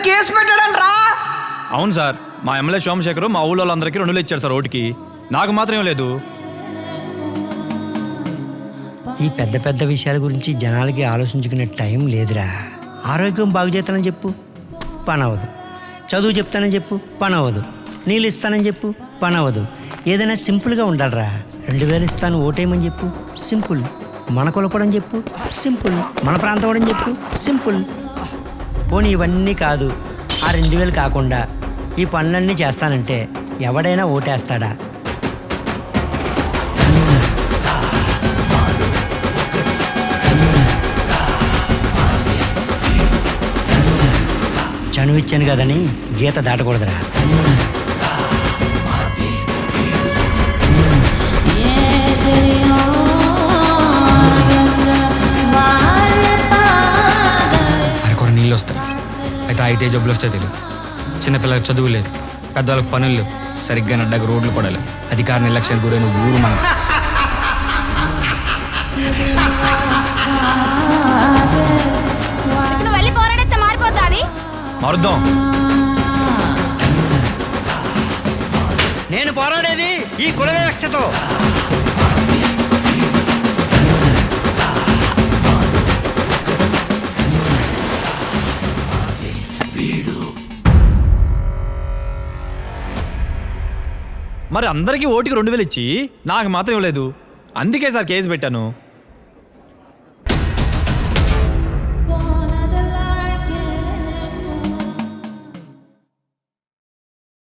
Case పెట్టాడని రా. అవును sir, మా ఎమ్మెల్యే సోమశేఖర్ మా ఊళ్ళో వాళ్ళందరికీ 2,000 ఇచ్చారు సార్ ఓటుకి. నాకు మాత్రం ఏం లేదు. ఈ పెద్ద పెద్ద విషయాల గురించి జనాలకి ఆలోచించుకునే టైం లేదురా. ఆరోగ్యం బాగు చేస్తానని చెప్పు, పని అవ్వదు. చదువు చెప్తానని చెప్పు, పని అవ్వదు. నీళ్ళు ఇస్తానని చెప్పు, పని అవ్వదు. ఏదైనా సింపుల్గా ఉండాలిరా. 2,000 ఇస్తాను ఓటేయమని చెప్పు, సింపుల్. మన కులపడని చెప్పు, సింపుల్. మన ప్రాంతం వాడని చెప్పు, సింపుల్. పోనీ ఇవన్నీ కాదు, ఆ 2,000 కాకుండా ఈ పనులన్నీ చేస్తానంటే ఎవడైనా ఓటేస్తాడా? చనువిచ్చాను కదని గీత దాటకూడదురా. అరకొర నీళ్ళు వస్తాయి, అయితే అయితే జబ్బులు వస్తాయి తెలియదు. చిన్నపిల్లలకు చదువు లేదు, పెద్దవాళ్ళకి పనులు లేవు, సరిగ్గా నడ్డకు రోడ్లు పడలేవు. అధికార నిర్లక్ష్యానికి గురైన ఊరు మనం. మారుద్దాం. నేను పోరాడేది ఈ కుల వివక్షతో. మరి అందరికీ ఓటుకి 2,000 ఇచ్చి నాకు మాత్రం ఇవ్వలేదు. అందుకే సార్ కేసు పెట్టాను.